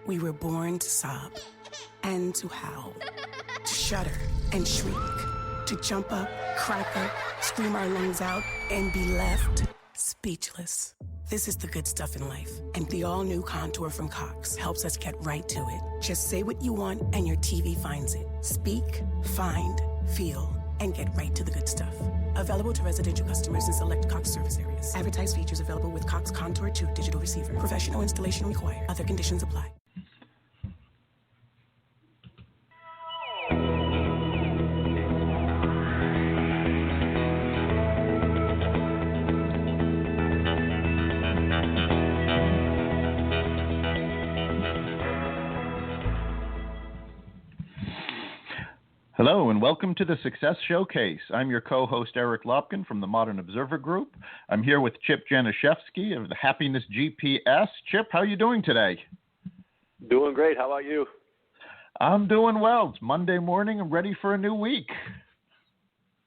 We were born to sob and to howl, to shudder and shriek, to jump up, crack up, scream our lungs out, and be left speechless. This is the good stuff in life, and the all-new Contour from Cox helps us get right to it. Just say what you want, and your TV finds it. Speak, find, feel, and get right to the good stuff. Available to residential customers in select Cox service areas. Advertised features available with Cox Contour 2 digital receiver. Professional installation required. Other conditions apply. Hello and welcome to the Success Showcase. I'm your co-host Eric Lopkin from the Modern Observer Group. I'm here with Chip Janiszewski of the Hapoiness GPS. Chip, how are you doing today? Doing great. How about you? I'm doing well. It's Monday morning. I'm ready for a new week.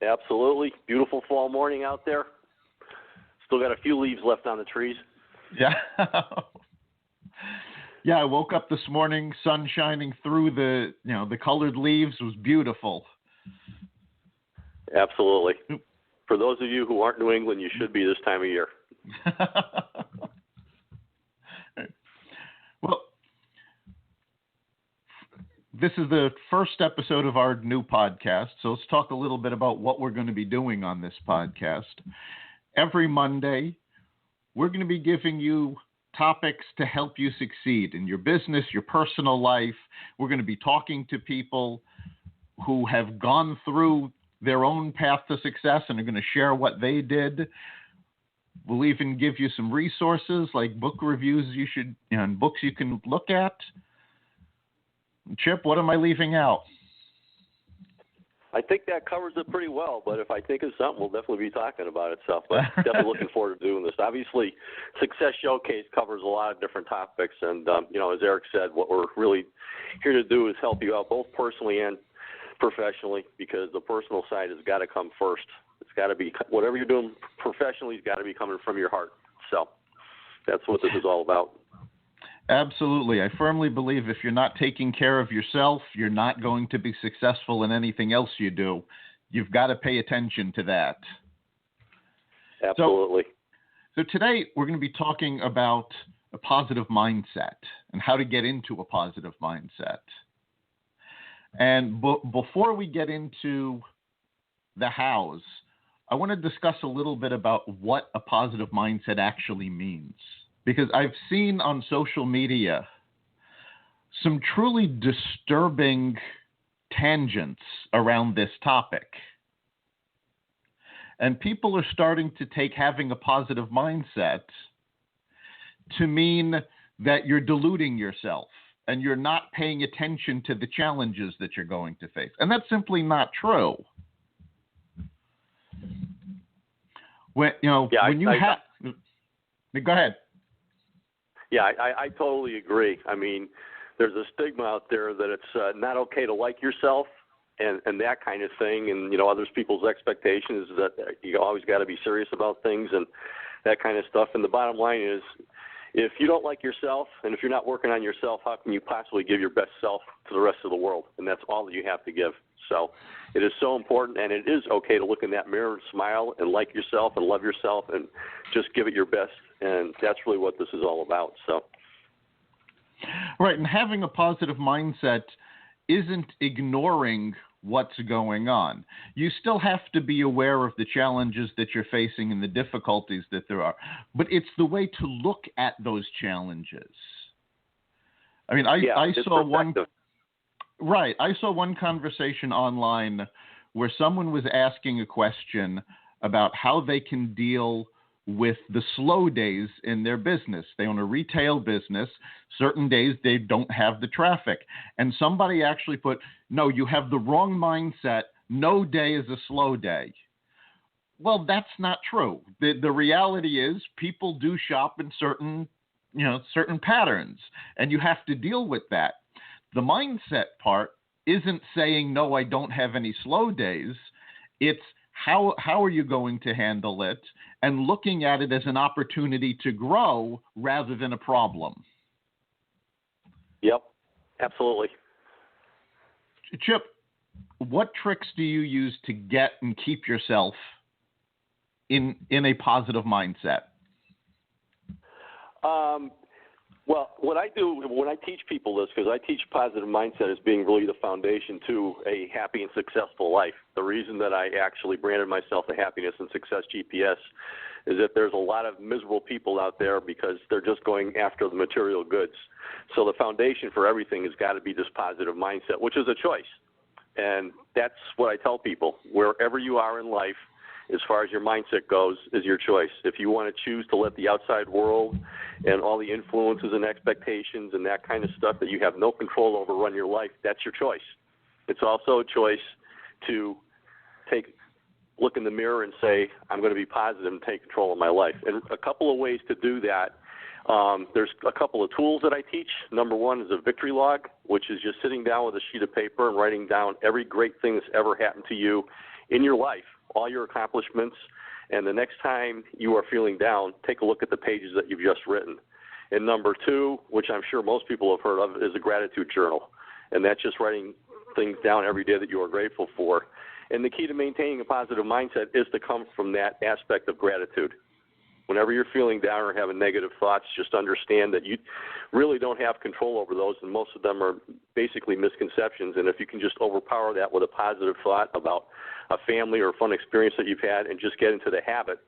Absolutely. Beautiful fall morning out there. Still got a few leaves left on the trees. Yeah. Yeah, I woke up this morning, sun shining through the colored leaves. It was beautiful. Absolutely. For those of you who aren't New England, you should be this time of year. Well, this is the first episode of our new podcast, so let's talk a little bit about what we're going to be doing on this podcast. Every Monday, we're going to be giving you topics to help you succeed in your business, your personal life. We're going to be talking to people who have gone through their own path to success and are going to share what they did. We'll even give you some resources like book reviews and books you can look at. Chip, what am I leaving out? I think that covers it pretty well, but if I think of something, we'll definitely be talking about it. So, but definitely looking forward to doing this. Obviously, Success Showcase covers a lot of different topics, and as Eric said, what we're really here to do is help you out both personally and professionally, because the personal side has got to come first. It's got to be whatever you're doing professionally has got to be coming from your heart. So, that's what this is all about. Absolutely. I firmly believe if you're not taking care of yourself, you're not going to be successful in anything else you do. You've got to pay attention to that. Absolutely. So today we're going to be talking about a positive mindset and how to get into a positive mindset. And before we get into the hows, I want to discuss a little bit about what a positive mindset actually means. Because I've seen on social media some truly disturbing tangents around this topic. And people are starting to take having a positive mindset to mean that you're deluding yourself and you're not paying attention to the challenges that you're going to face. And that's simply not true. Go ahead. Yeah, I totally agree. I mean, there's a stigma out there that it's not okay to like yourself and that kind of thing. And, other people's expectations that you always got to be serious about things and that kind of stuff. And the bottom line is, if you don't like yourself and if you're not working on yourself, how can you possibly give your best self to the rest of the world? And that's all that you have to give. So it is so important, and it is okay to look in that mirror and smile and like yourself and love yourself and just give it your best. And that's really what this is all about. So, right, and having a positive mindset isn't ignoring what's going on. You still have to be aware of the challenges that you're facing and the difficulties that there are. But it's the way to look at those challenges. I mean, I saw one. Right. I saw one conversation online where someone was asking a question about how they can deal with the slow days in their business. They own a retail business. Certain days they don't have the traffic. And somebody actually put, no, you have the wrong mindset. No day is a slow day. Well, that's not true. The reality is people do shop in certain patterns, and you have to deal with that. The mindset part isn't saying, no, I don't have any slow days. It's how are you going to handle it, and looking at it as an opportunity to grow rather than a problem. Yep, absolutely. Chip, what tricks do you use to get and keep yourself in a positive mindset? Well, what I do when I teach people this, because I teach positive mindset as being really the foundation to a happy and successful life. The reason that I actually branded myself the Hapoiness and Success GPS is that there's a lot of miserable people out there because they're just going after the material goods. So the foundation for everything has got to be this positive mindset, which is a choice. And that's what I tell people. Wherever you are in life, as far as your mindset goes, is your choice. If you want to choose to let the outside world and all the influences and expectations and that kind of stuff that you have no control over run your life, that's your choice. It's also a choice to look in the mirror and say, I'm going to be positive and take control of my life. And a couple of ways to do that. There's a couple of tools that I teach. Number one is a victory log, which is just sitting down with a sheet of paper and writing down every great thing that's ever happened to you in your life, all your accomplishments, and the next time you are feeling down, take a look at the pages that you've just written. And number two, which I'm sure most people have heard of, is a gratitude journal. And that's just writing things down every day that you are grateful for. And the key to maintaining a positive mindset is to come from that aspect of gratitude. Whenever you're feeling down or having negative thoughts, just understand that you really don't have control over those, and most of them are basically misconceptions. And if you can just overpower that with a positive thought about a family or a fun experience that you've had and just get into the habit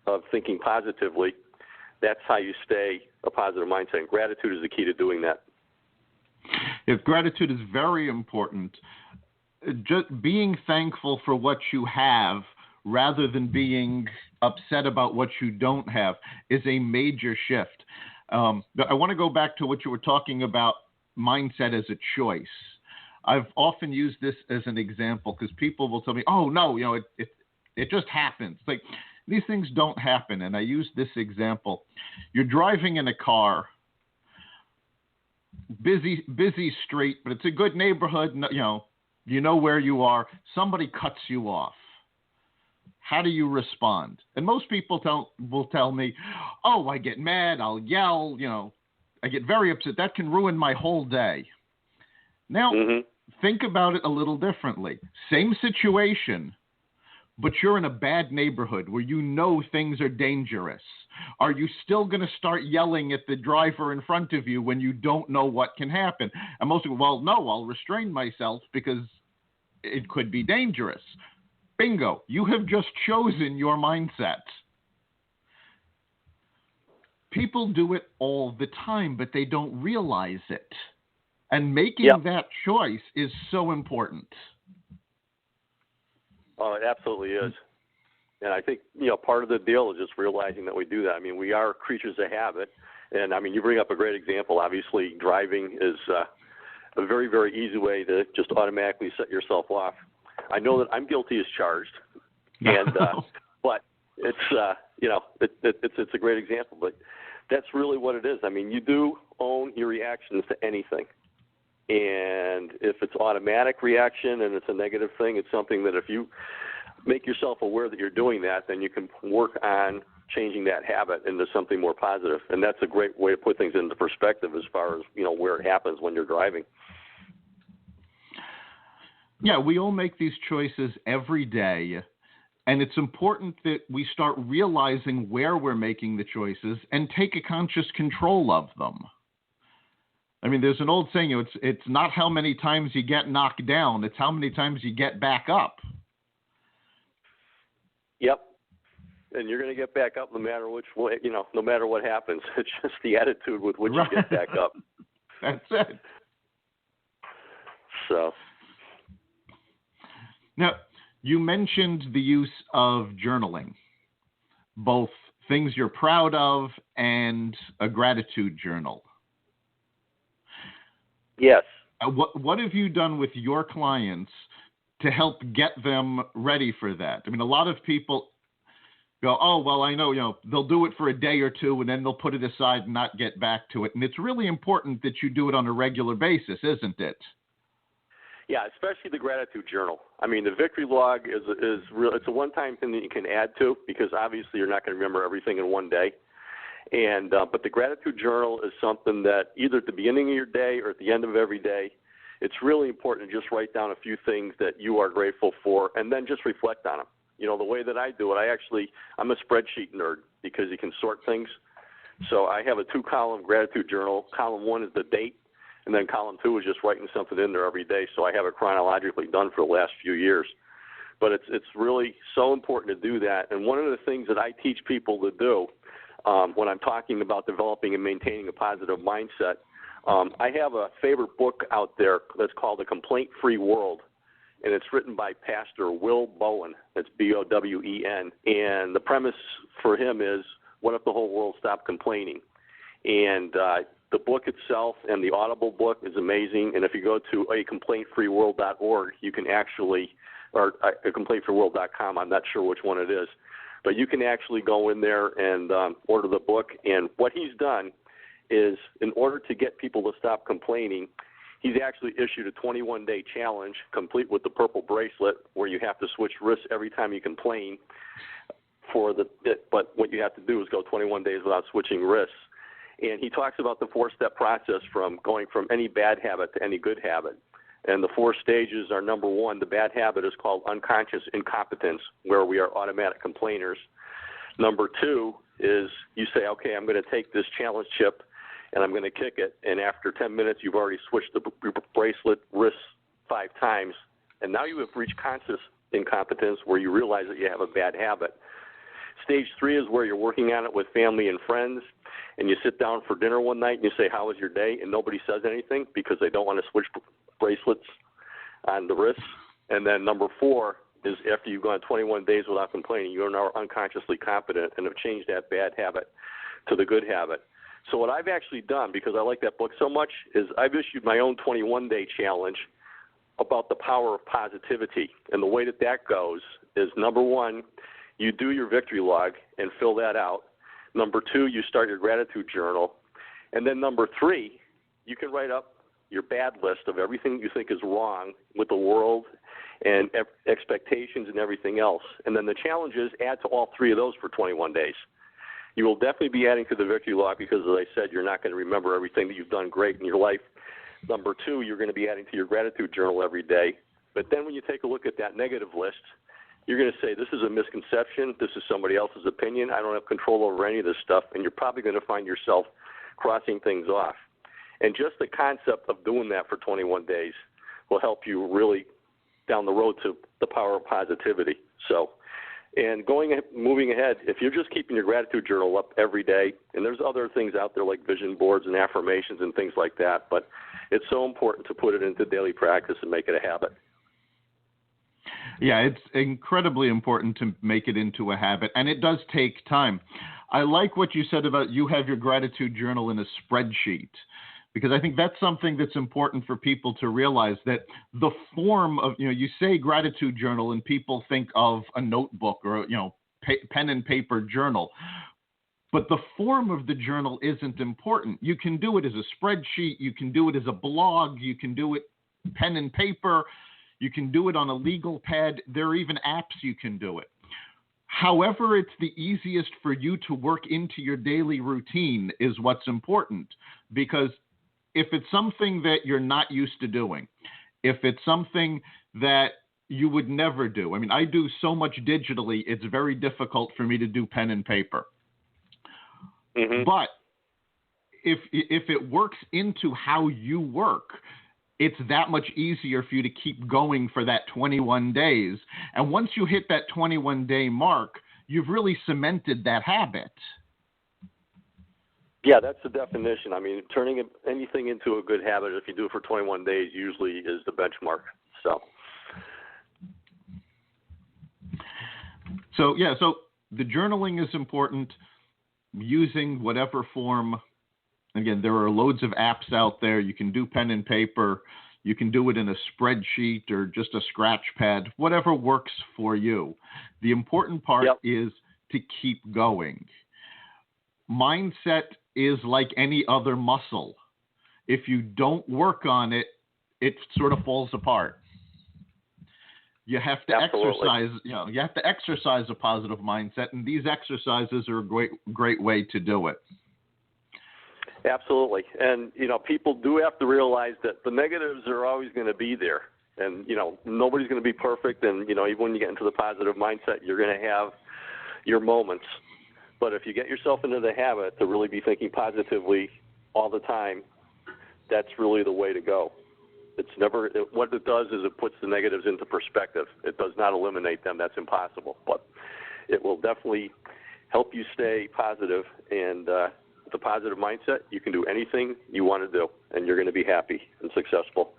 of thinking positively, that's how you stay a positive mindset. And gratitude is the key to doing that. If gratitude is very important, just being thankful for what you have rather than being upset about what you don't have is a major shift. I want to go back to what you were talking about, mindset as a choice. I've often used this as an example because people will tell me, oh, no, it just happens. Like, these things don't happen. And I use this example. You're driving in a car, busy street, but it's a good neighborhood. You know where you are. Somebody cuts you off. How do you respond? And most people will tell me, oh, I get mad, I'll yell, I get very upset. That can ruin my whole day. Now, think about it a little differently. Same situation, but you're in a bad neighborhood where you know things are dangerous. Are you still going to start yelling at the driver in front of you when you don't know what can happen? And most people, well, no, I'll restrain myself because it could be dangerous. Bingo, you have just chosen your mindset. People do it all the time, but they don't realize it. And making that choice is so important. Oh, it absolutely is. And I think, part of the deal is just realizing that we do that. I mean, we are creatures of habit. And, I mean, you bring up a great example. Obviously, driving is a very, very easy way to just automatically set yourself off. I know that I'm guilty as charged, and but it's it's a great example. But that's really what it is. I mean, you do own your reactions to anything, and if it's automatic reaction and it's a negative thing, it's something that if you make yourself aware that you're doing that, then you can work on changing that habit into something more positive. And that's a great way to put things into perspective as far as where it happens when you're driving. Yeah, we all make these choices every day, and it's important that we start realizing where we're making the choices and take a conscious control of them. I mean, there's an old saying, it's not how many times you get knocked down, it's how many times you get back up. Yep. And you're going to get back up no matter which way, no matter what happens. It's just the attitude with which you get back up. That's it. So. Now, you mentioned the use of journaling, both things you're proud of and a gratitude journal. Yes. What have you done with your clients to help get them ready for that? I mean, a lot of people go, oh, well, I know, they'll do it for a day or two and then they'll put it aside and not get back to it. And it's really important that you do it on a regular basis, isn't it? Yeah, especially the gratitude journal. I mean, the victory log is real. It's a one-time thing that you can add to because obviously you're not going to remember everything in one day. And but the gratitude journal is something that either at the beginning of your day or at the end of every day, it's really important to just write down a few things that you are grateful for and then just reflect on them. You know, the way that I do it, I'm a spreadsheet nerd because you can sort things. So I have a 2-column gratitude journal. Column 1 is the date, and then column 2 is just writing something in there every day. So I have it chronologically done for the last few years. But it's really so important to do that. And one of the things that I teach people to do when I'm talking about developing and maintaining a positive mindset, I have a favorite book out there that's called A Complaint-Free World, and it's written by Pastor Will Bowen. That's Bowen. And the premise for him is, what if the whole world stopped complaining? And the book itself and the Audible book is amazing. And if you go to acomplaintfreeworld.org, you can actually, or complaintfreeworld.com, I'm not sure which one it is, but you can actually go in there and order the book. And what he's done is, in order to get people to stop complaining, he's actually issued a 21-day challenge, complete with the purple bracelet, where you have to switch wrists every time you complain. But what you have to do is go 21 days without switching wrists. And he talks about the 4-step process from going from any bad habit to any good habit. And the 4 stages are, number 1, the bad habit is called unconscious incompetence, where we are automatic complainers. Number 2 is you say, okay, I'm going to take this challenge chip and I'm going to kick it. And after 10 minutes, you've already switched the bracelet wrists 5 times. And now you have reached conscious incompetence, where you realize that you have a bad habit. Stage 3 is where you're working on it with family and friends, and you sit down for dinner one night and you say, how was your day? And nobody says anything because they don't want to switch bracelets on the wrists. And then number 4 is, after you've gone 21 days without complaining, you are now unconsciously competent and have changed that bad habit to the good habit. So what I've actually done, because I like that book so much, is I've issued my own 21-day challenge about the power of positivity. And the way that goes is, number 1, you do your victory log and fill that out. Number 2, you start your gratitude journal. And then number 3, you can write up your bad list of everything you think is wrong with the world and expectations and everything else. And then the challenge is, add to all 3 of those for 21 days. You will definitely be adding to the victory log because, as I said, you're not going to remember everything that you've done great in your life. Number 2, you're going to be adding to your gratitude journal every day. But then when you take a look at that negative list, you're going to say, this is a misconception, this is somebody else's opinion, I don't have control over any of this stuff, and you're probably going to find yourself crossing things off. And just the concept of doing that for 21 days will help you really down the road to the power of positivity. So, and moving ahead, if you're just keeping your gratitude journal up every day, and there's other things out there like vision boards and affirmations and things like that, but it's so important to put it into daily practice and make it a habit. Yeah, it's incredibly important to make it into a habit, and it does take time. I like what you said about you have your gratitude journal in a spreadsheet, because I think that's something that's important for people to realize, that the form of, you say gratitude journal and people think of a notebook or, pen and paper journal. But the form of the journal isn't important. You can do it as a spreadsheet. You can do it as a blog. You can do it pen and paper. You can do it on a legal pad. There are even apps you can do it. However, it's the easiest for you to work into your daily routine is what's important. Because if it's something that you're not used to doing, if it's something that you would never do, I mean, I do so much digitally, it's very difficult for me to do pen and paper. Mm-hmm. But if it works into how you work, it's that much easier for you to keep going for that 21 days. And once you hit that 21-day mark, you've really cemented that habit. Yeah, that's the definition. I mean, turning anything into a good habit, if you do it for 21 days, usually is the benchmark. So the journaling is important, using whatever form. Again, there are loads of apps out there. You can do pen and paper. You can do it in a spreadsheet or just a scratch pad, whatever works for you. The important part is to keep going. Mindset is like any other muscle. If you don't work on it, it sort of falls apart. You have to exercise, you have to exercise a positive mindset, and these exercises are a great way to do it. Absolutely. And, people do have to realize that the negatives are always going to be there. And, nobody's going to be perfect. And, even when you get into the positive mindset, you're going to have your moments. But if you get yourself into the habit to really be thinking positively all the time, that's really the way to go. What it does is it puts the negatives into perspective. It does not eliminate them. That's impossible. But it will definitely help you stay positive. And with a positive mindset, you can do anything you want to do, and you're going to be happy and successful.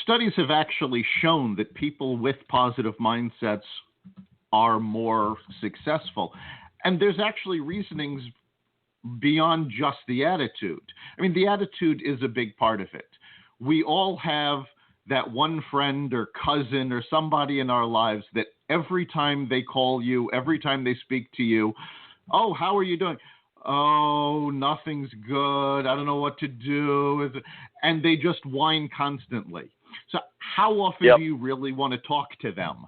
Studies have actually shown that people with positive mindsets are more successful. And there's actually reasonings beyond just the attitude. I mean, the attitude is a big part of it. We all have that one friend or cousin or somebody in our lives that every time they call you, every time they speak to you, oh, how are you doing? Oh, nothing's good. I don't know what to do. And they just whine constantly. So how often do you really want to talk to them?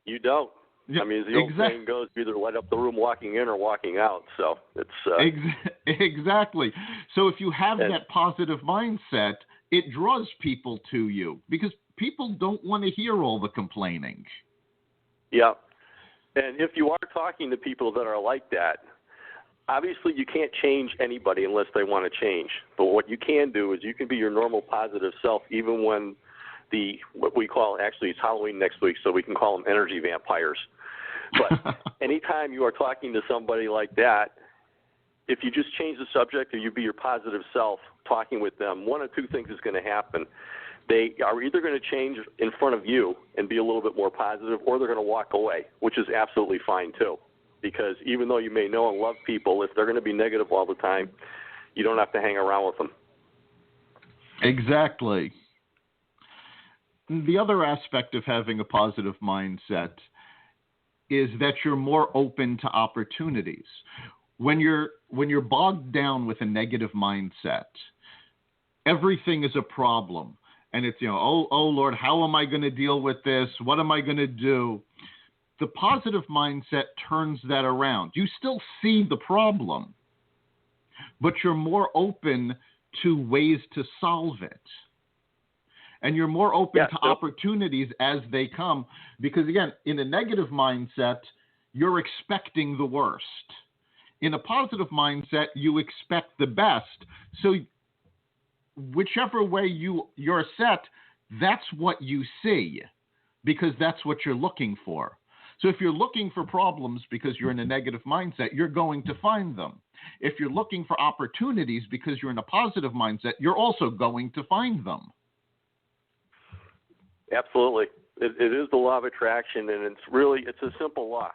You don't. I mean, as the old saying goes, you either light up the room walking in or walking out. So it's exactly. So if you have that positive mindset, it draws people to you because people don't want to hear all the complaining. Yeah. And if you are talking to people that are like that, obviously you can't change anybody unless they want to change. But what you can do is you can be your normal positive self even when what we call, actually it's Halloween next week, so we can call them energy vampires. But anytime you are talking to somebody like that, if you just change the subject or you be your positive self talking with them, one of two things is going to happen. They are either going to change in front of you and be a little bit more positive, or they're going to walk away, which is absolutely fine too. Because even though you may know and love people, if they're going to be negative all the time, you don't have to hang around with them. Exactly. The other aspect of having a positive mindset is that you're more open to opportunities. When you're bogged down with a negative mindset, everything is a problem. And it's, oh Lord, how am I going to deal with this? What am I going to do? The positive mindset turns that around. You still see the problem, but you're more open to ways to solve it. And you're more open to opportunities as they come. Because, again, in a negative mindset, you're expecting the worst. In a positive mindset, you expect the best. So whichever way you're set, that's what you see, because that's what you're looking for. So if you're looking for problems because you're in a negative mindset, you're going to find them. If you're looking for opportunities because you're in a positive mindset, you're also going to find them. Absolutely. It is the law of attraction, and it's a simple law.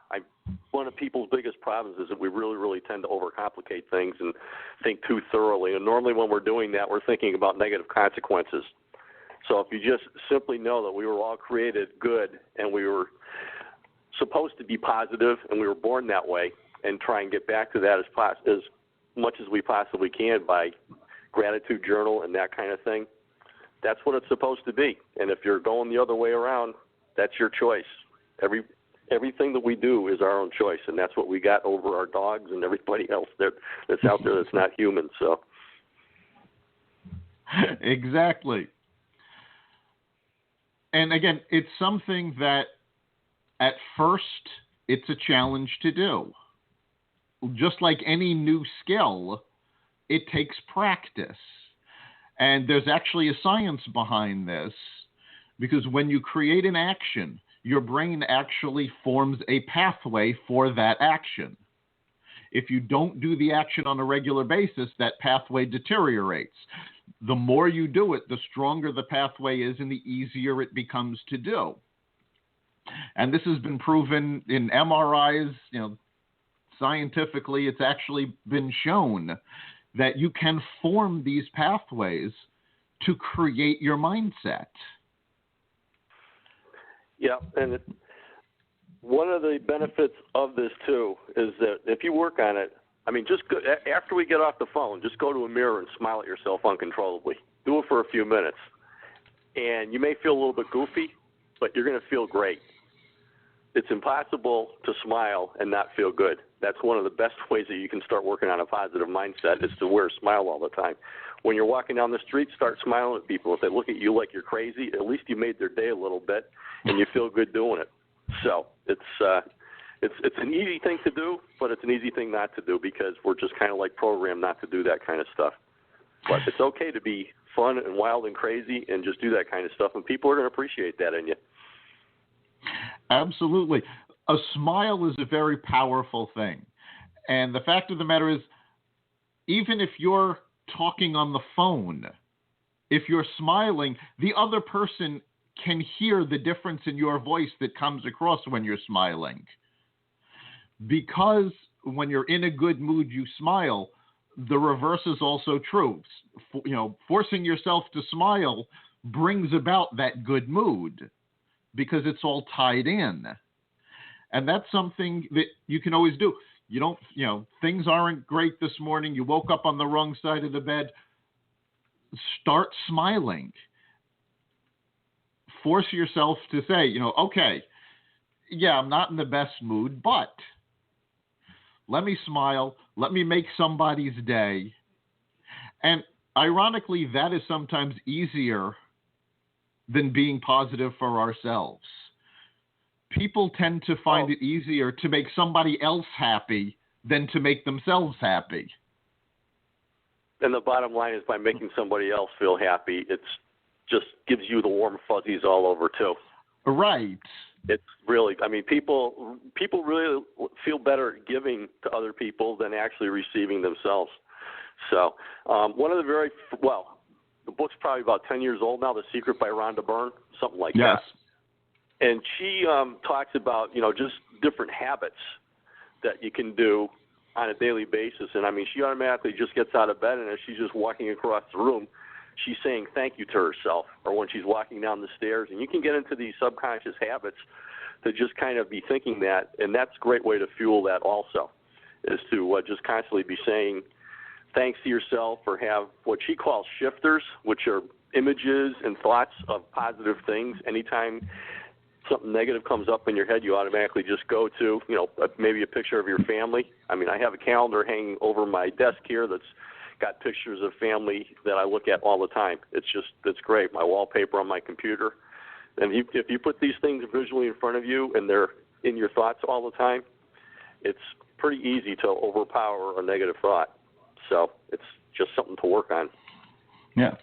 One of people's biggest problems is that we really, really tend to overcomplicate things and think too thoroughly. And normally when we're doing that, we're thinking about negative consequences. So if you just simply know that we were all created good and we were supposed to be positive and we were born that way, and try and get back to that as much as we possibly can by gratitude journal and that kind of thing, that's what it's supposed to be. And if you're going the other way around, that's your choice. Everything that we do is our own choice, and that's what we got over our dogs and everybody else that's out there that's not human. So, exactly. And again, it's something that at first it's a challenge to do. Just like any new skill, it takes practice. And there's actually a science behind this, because when you create an action, your brain actually forms a pathway for that action. If you don't do the action on a regular basis, that pathway deteriorates. The more you do it, the stronger the pathway is and the easier it becomes to do. And this has been proven in MRIs, scientifically, it's actually been shown that you can form these pathways to create your mindset. Yeah, and one of the benefits of this, too, is that if you work on it, just after we get off the phone, just go to a mirror and smile at yourself uncontrollably. Do it for a few minutes. and you may feel a little bit goofy, but you're going to feel great. It's impossible to smile and not feel good. That's one of the best ways that you can start working on a positive mindset is to wear a smile all the time. When you're walking down the street, start smiling at people. If they look at you like you're crazy, at least you made their day a little bit, and you feel good doing it. So it's an easy thing to do, but it's an easy thing not to do because we're just kind of like programmed not to do that kind of stuff. But it's okay to be fun and wild and crazy and just do that kind of stuff, and people are going to appreciate that in you. Absolutely. A smile is a very powerful thing. And the fact of the matter is, even if you're talking on the phone, if you're smiling, the other person can hear the difference in your voice that comes across when you're smiling. Because when you're in a good mood, you smile, the reverse is also true. Forcing yourself to smile brings about that good mood because it's all tied in. And that's something that you can always do. You don't, things aren't great this morning. You woke up on the wrong side of the bed. Start smiling. Force yourself to say, okay, yeah, I'm not in the best mood, but let me smile. Let me make somebody's day. And ironically, that is sometimes easier than being positive for ourselves. People tend to find it easier to make somebody else happy than to make themselves happy. And the bottom line is by making somebody else feel happy, it's just gives you the warm fuzzies all over too. Right. It's really, people really feel better giving to other people than actually receiving themselves. So one of the the book's probably about 10 years old now, The Secret by Rhonda Byrne, something like that. And she talks about, just different habits that you can do on a daily basis. And, she automatically just gets out of bed, and as she's just walking across the room, she's saying thank you to herself, or when she's walking down the stairs. And you can get into these subconscious habits to just kind of be thinking that, and that's a great way to fuel that also, is to just constantly be saying thanks to yourself, or have what she calls shifters, which are images and thoughts of positive things. Anytime something negative comes up in your head, you automatically just go to, maybe a picture of your family. I have a calendar hanging over my desk here that's got pictures of family that I look at all the time. It's great. My wallpaper on my computer. And if you put these things visually in front of you and they're in your thoughts all the time, it's pretty easy to overpower a negative thought. So it's just something to work on. Yeah.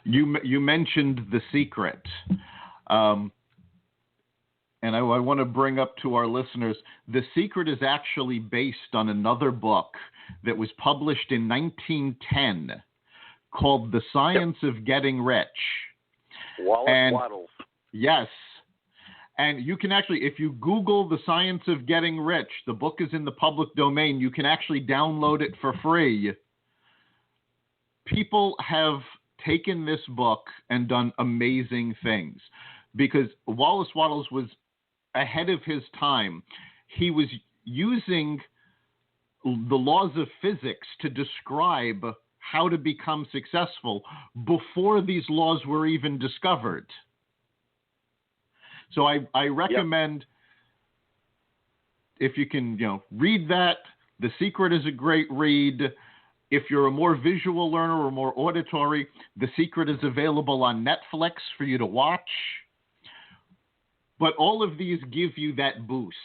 You mentioned The Secret. And I want to bring up to our listeners, The Secret is actually based on another book that was published in 1910 called The Science of Getting Rich. Waddles. Yes. And you can actually, if you Google The Science of Getting Rich, the book is in the public domain. You can actually download it for free. People have taken this book and done amazing things because Wallace Waddles was ahead of his time. He was using the laws of physics to describe how to become successful before these laws were even discovered. So I recommend, if you can, read that. The Secret is a great read. If you're a more visual learner or more auditory, The Secret is available on Netflix for you to watch. But all of these give you that boost.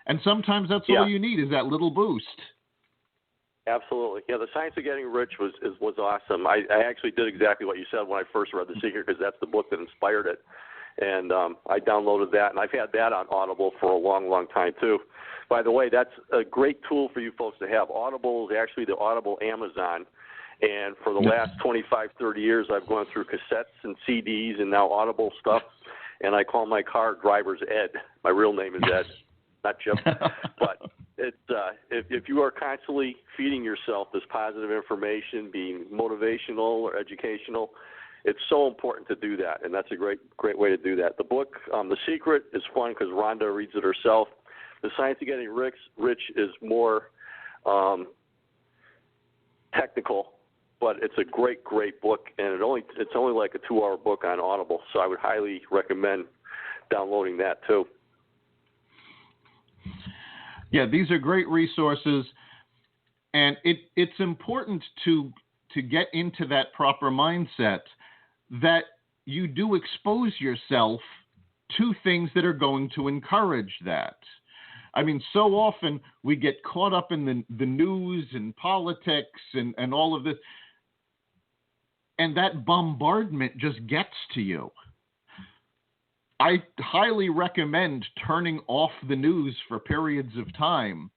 And sometimes that's all you need is that little boost. Absolutely. Yeah, The Science of Getting Rich was awesome. I actually did exactly what you said when I first read The Secret, because that's the book that inspired it. And I downloaded that, and I've had that on Audible for a long, long time, too. By the way, that's a great tool for you folks to have. Audible is actually the Audible Amazon. And for the last 25, 30 years, I've gone through cassettes and CDs and now Audible stuff. And I call my car driver's Ed. My real name is Ed, not Jim. But it's if you are constantly feeding yourself this positive information, being motivational or educational, it's so important to do that, and that's a great way to do that. The book, The Secret, is fun because Rhonda reads it herself. The Science of Getting Rich is more technical, but it's a great book, and it's only like a 2-hour book on Audible, so I would highly recommend downloading that too. Yeah, these are great resources, and it's important to get into that proper mindset that you do expose yourself to things that are going to encourage that. I mean, so often we get caught up in the news and politics and all of this, and that bombardment just gets to you. I highly recommend turning off the news for periods of time.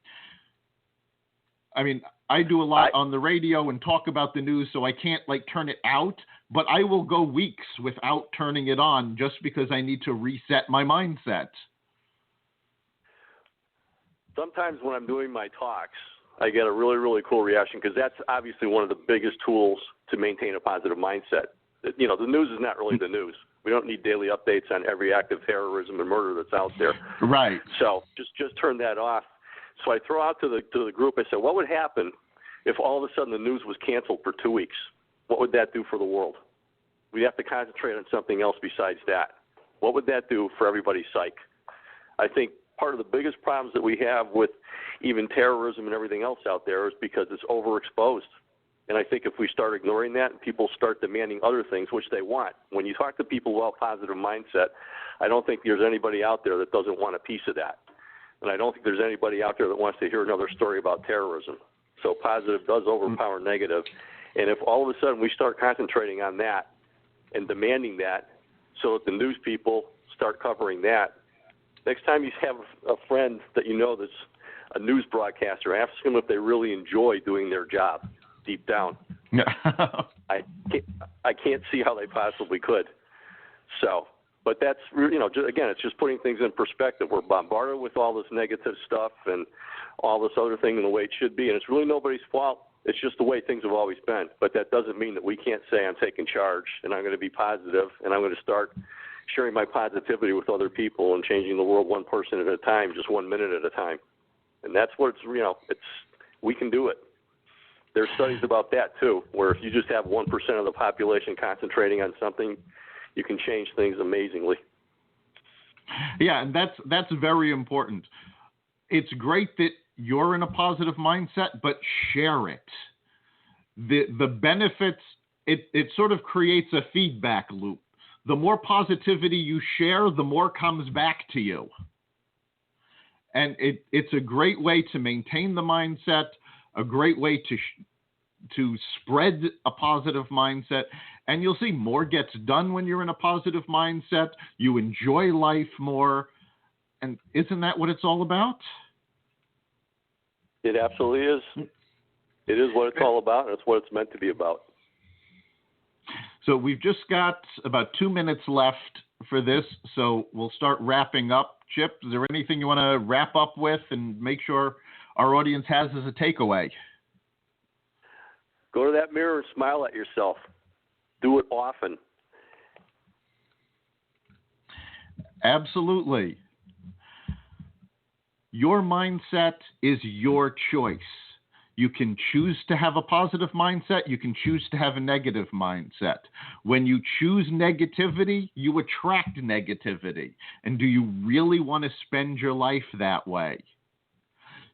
I mean, I do a lot on the radio and talk about the news, so I can't turn it out, but I will go weeks without turning it on just because I need to reset my mindset. Sometimes when I'm doing my talks, I get a really, really cool reaction because that's obviously one of the biggest tools to maintain a positive mindset. You know, the news is not really the news. We don't need daily updates on every act of terrorism and murder that's out there. Right. So just turn that off. So I throw out to the group, I said, what would happen if all of a sudden the news was canceled for 2 weeks? What would that do for the world? We'd have to concentrate on something else besides that. What would that do for everybody's psyche? I think part of the biggest problems that we have with even terrorism and everything else out there is because it's overexposed. And I think if we start ignoring that and people start demanding other things, which they want, when you talk to people about positive mindset, I don't think there's anybody out there that doesn't want a piece of that. And I don't think there's anybody out there that wants to hear another story about terrorism. So positive does overpower negative. And if all of a sudden we start concentrating on that and demanding that so that the news people start covering that, next time you have a friend that you know that's a news broadcaster, ask them if they really enjoy doing their job deep down. I can't see how they possibly could. So, but that's, you know, again, it's just putting things in perspective. We're bombarded with all this negative stuff and all this other thing and the way it should be, and it's really nobody's fault. It's just the way things have always been. But that doesn't mean that we can't say I'm taking charge and I'm going to be positive and I'm going to start sharing my positivity with other people and changing the world one person at a time, just 1 minute at a time. And that's what it's, you know, we can do it. There's studies about that too, where if you just have 1% of the population concentrating on something, you can change things amazingly. Yeah, and that's very important. It's great that you're in a positive mindset, but share it. The benefits, it sort of creates a feedback loop. The more positivity you share, the more comes back to you. And it's a great way to maintain the mindset, a great way to spread a positive mindset. And you'll see more gets done when you're in a positive mindset. You enjoy life more. And isn't that what it's all about? It absolutely is. It is what it's all about, and it's what it's meant to be about. So we've just got about 2 minutes left for this, so we'll start wrapping up. Chip, is there anything you want to wrap up with and make sure our audience has as a takeaway? Go to that mirror and smile at yourself. Do it often. Absolutely. Your mindset is your choice. You can choose to have a positive mindset. You can choose to have a negative mindset. When you choose negativity, you attract negativity. And do you really want to spend your life that way?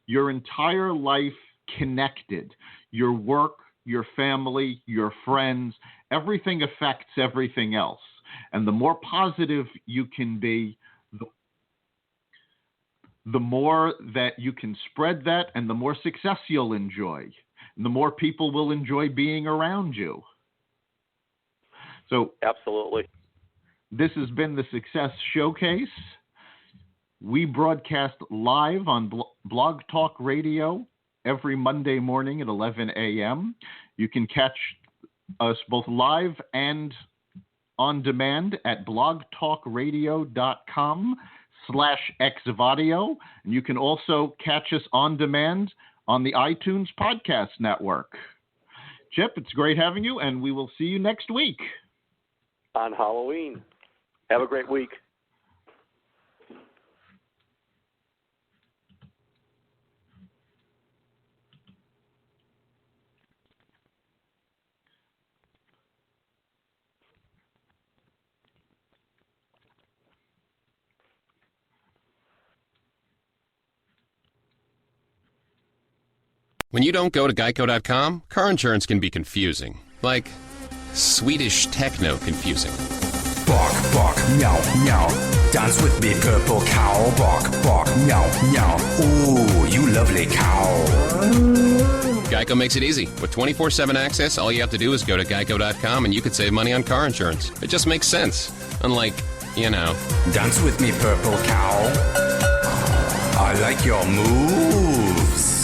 Your entire life connected. Your work, your family, your friends, everything affects everything else. And the more positive you can be, the more that you can spread that and the more success you'll enjoy. And the more people will enjoy being around you. So absolutely. This has been the Success Showcase. We broadcast live on Blog Talk Radio every Monday morning at 11 a.m. You can catch us both live and on demand at blogtalkradio.com/xvadio. And you can also catch us on demand on the iTunes Podcast Network. Chip, it's great having you, and we will see you next week. On Halloween. Have a great week. When you don't go to Geico.com, car insurance can be confusing. Like Swedish techno confusing. Bark, bark, meow, meow. Dance with me, purple cow. Bark, bark, meow, meow. Ooh, you lovely cow. Geico makes it easy. With 24/7 access, all you have to do is go to Geico.com and you could save money on car insurance. It just makes sense. Unlike, Dance with me, purple cow. I like your moves.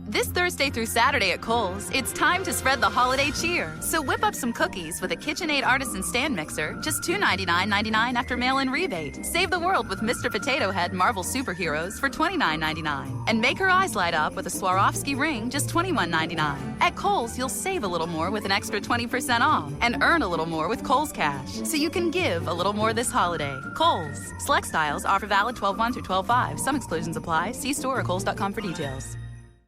This Thursday through Saturday at Kohl's, it's time to spread the holiday cheer. So whip up some cookies with a KitchenAid Artisan Stand Mixer, just $299.99 after mail-in rebate. Save the world with Mr. Potato Head Marvel Superheroes for $29.99. And make her eyes light up with a Swarovski ring, just $21.99. At Kohl's, you'll save a little more with an extra 20% off and earn a little more with Kohl's Cash. So you can give a little more this holiday. Kohl's. Select styles, offer valid 12/1 through 12/5. Some exclusions apply. See store or kohls.com for details.